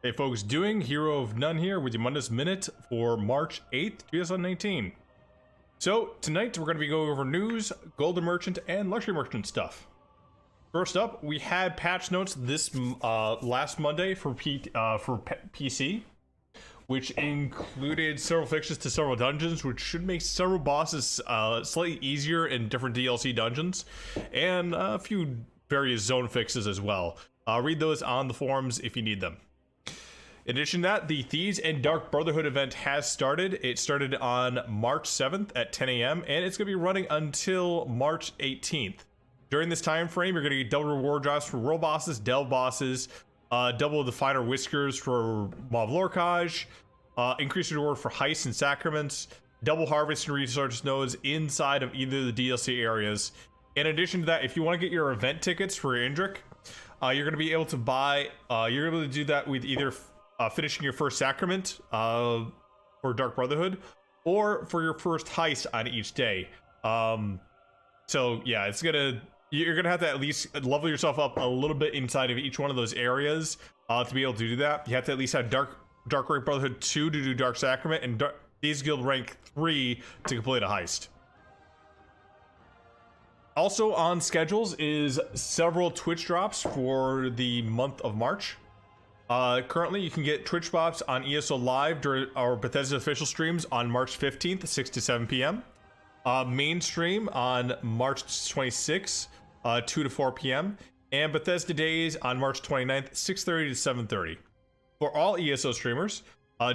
Hey folks, doing Hero of None here with your Mundus Minute for March 8th, 2019. So, tonight we're going to be going over news, Golden Merchant, and Luxury Merchant stuff. First up, we had patch notes this last Monday for PC, which included several fixes to several dungeons, which should make several bosses slightly easier in different DLC dungeons, and a few various zone fixes as well. Read those on the forums if you need them. In addition to that, the Thieves and Dark Brotherhood event has started. It started on March 7th at 10 a.m. and it's going to be running until March 18th. During this time frame, you're going to get double reward drops for world bosses, delve bosses, double the finer whiskers for mob lorcage, increased reward for heists and sacraments, double harvest and resource nodes inside of either of the DLC areas. In addition to that, if you want to get your event tickets for Indrik, you're going to be able to buy, you're able to do that with either finishing your first sacrament for Dark Brotherhood, or for your first heist on each day. So yeah, you're gonna have to at least level yourself up a little bit inside of each one of those areas to be able to do that. You have to at least have Dark Rank Brotherhood 2 to do Dark Sacrament, and Thieves Guild rank 3 to complete a heist. Also on schedules is several Twitch drops for the month of March. Currently, you can get Twitch drops on ESO Live during our Bethesda official streams on March 15th, 6 to 7 p.m. Mainstream on March 26th, 2 to 4 p.m. And Bethesda Days on March 29th, 6:30 to 7:30. For all ESO streamers,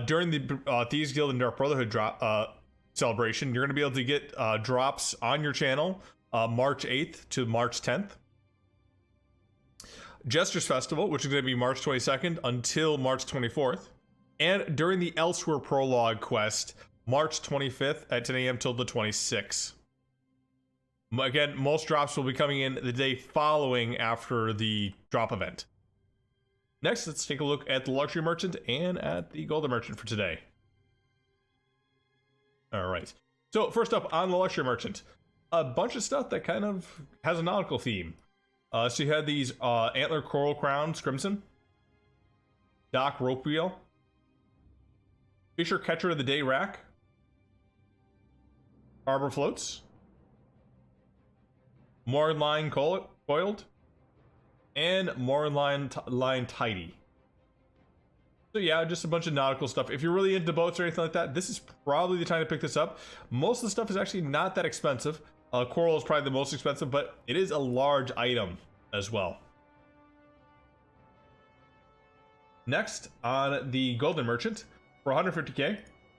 during the Thieves Guild and Dark Brotherhood drop celebration, you're going to be able to get drops on your channel March 8th to March 10th. Jester's Festival, which is going to be March 22nd until March 24th. And during the Elsewhere Prologue quest, March 25th at 10 a.m. till the 26th. Again, most drops will be coming in the day following after the drop event. Next, let's take a look at the Luxury Merchant and at the Golden Merchant for today. Alright, so first up on the Luxury Merchant, a bunch of stuff that kind of has a nautical theme. So you had these Antler Coral Crowns Crimson, Dock Rope Wheel, Fisher Catcher of the Day Rack, Harbor Floats, Moored Line Coiled, and Moored Line Tidy. So yeah, just a bunch of nautical stuff. If you're really into boats or anything like that, this is probably the time to pick this up. Most of the stuff is actually not that expensive. Coral is probably the most expensive, but it is a large item as well. Next, on the Golden Merchant, for 150k,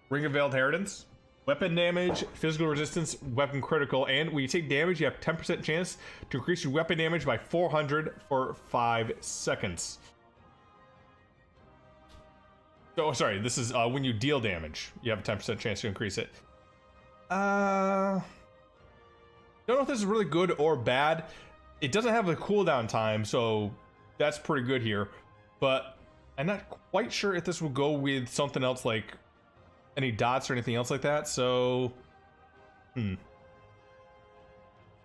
Ring of Veiled Inheritance, weapon damage, physical resistance, weapon critical, and when you take damage, you have 10% chance to increase your weapon damage by 400 for 5 seconds. Oh, sorry, this is when you deal damage, you have a 10% chance to increase it. Don't know if this is really good or bad. It doesn't have a cooldown time, so that's pretty good here. But I'm not quite sure if this will go with something else like any dots or anything else like that. So, can't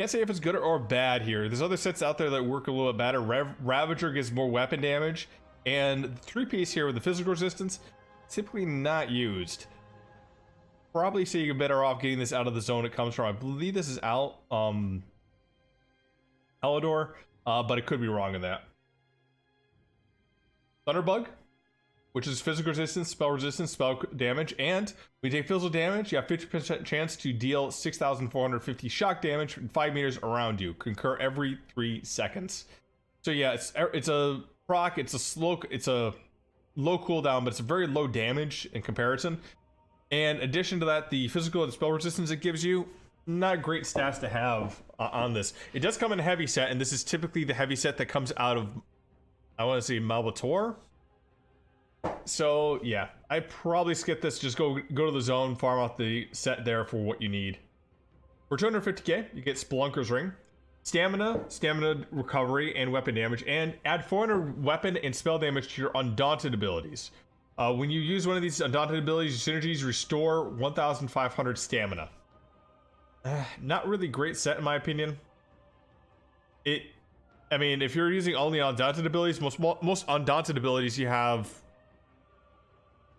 say if it's good or bad here. There's other sets out there that work a little bit better. Ravager gives more weapon damage, and the 3-piece here with the physical resistance, typically not used. Probably say you're better off getting this out of the zone it comes from. I believe this is out Elador, but it could be wrong in that. Thunderbug, which is physical resistance, spell damage, and when you take physical damage, you have 50% chance to deal 6,450 shock damage in 5 meters around you. Concur every 3 seconds. So yeah, it's a proc, it's a low cooldown, but it's a very low damage in comparison. And in addition to that, the physical and spell resistance it gives you, not great stats to have on this. It does come in a heavy set, and this is typically the heavy set that comes out of, I want to say, Malbator. So yeah, I probably skip this. Just go to the zone, farm out the set there for what you need. For 250k, you get Spelunker's Ring, stamina recovery, and weapon damage, and add 400 weapon and spell damage to your Undaunted abilities. When you use one of these Undaunted abilities, synergies restore 1,500 stamina. Not really great set in my opinion. I mean, if you're using only undaunted abilities, most undaunted abilities you have,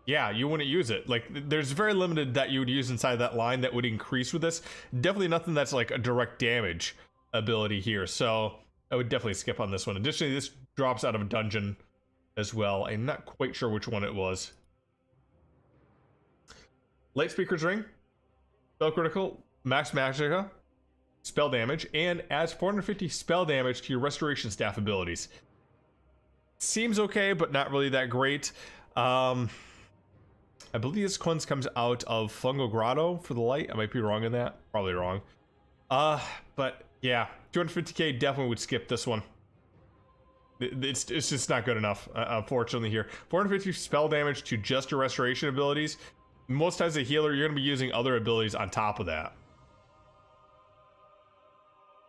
yeah, you wouldn't use it. Like, there's very limited that you would use inside that line that would increase with this. Definitely nothing that's like a direct damage ability here, so I would definitely skip on this one. Additionally, this drops out of a dungeon as well. I'm not quite sure which one it was. Light Speaker's Ring, spell critical, max magicka, spell damage, and adds 450 spell damage to your restoration staff abilities. Seems okay, but not really that great. I believe this cleanse comes out of Fungo Grotto for the light. I might be wrong in that. Probably wrong. But yeah, 250k definitely would skip this one. It's just not good enough, unfortunately here. 450 spell damage to just your restoration abilities. Most times a healer, you're going to be using other abilities on top of that.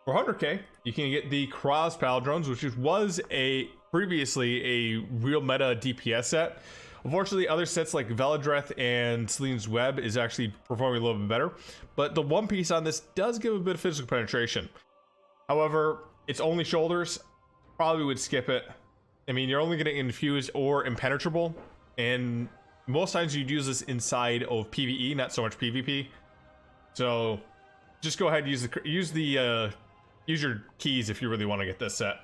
For 100k, you can get the Cross Paladrons, which was previously a real meta DPS set. Unfortunately, other sets like Veladreth and Celine's Web is actually performing a little bit better, but the one piece on this does give a bit of physical penetration. However, it's only shoulders. Probably would skip it. I mean, you're only getting infused or impenetrable, and most times you'd use this inside of PvE, not so much PvP. So just go ahead and use your keys if you really want to get this set.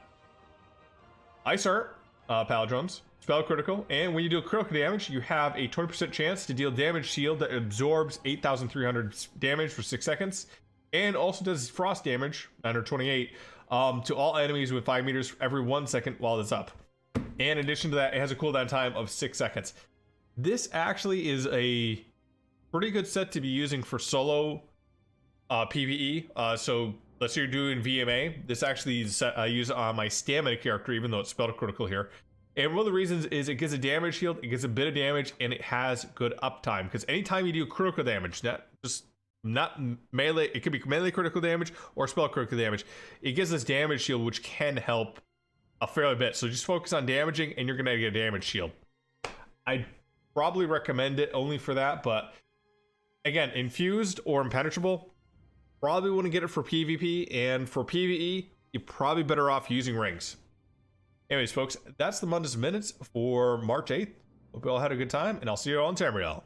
Ice Art, Paladrons, spell critical, and when you do critical damage, you have a 20% chance to deal damage shield that absorbs 8,300 damage for 6 seconds, and also does frost damage, 928, to all enemies with 5 meters every 1 second while it's up. And in addition to that, it has a cooldown time of 6 seconds. This actually is a pretty good set to be using for solo PvE. So let's say you're doing VMA. This actually is I use it on my stamina character, even though it's spell critical here. And one of the reasons is it gets a damage shield, it gets a bit of damage, and it has good uptime. Because anytime you do critical damage, not melee, it could be melee critical damage or spell critical damage, it gives this damage shield, which can help a fair bit. So just focus on damaging, and you're gonna get a damage shield. I probably recommend it only for that, but again, infused or impenetrable, probably wouldn't get it for PvP, and for PvE, you're probably better off using rings. Anyways, folks, that's the Mundus Minutes for March 8th. Hope you all had a good time, and I'll see you all in Tamriel.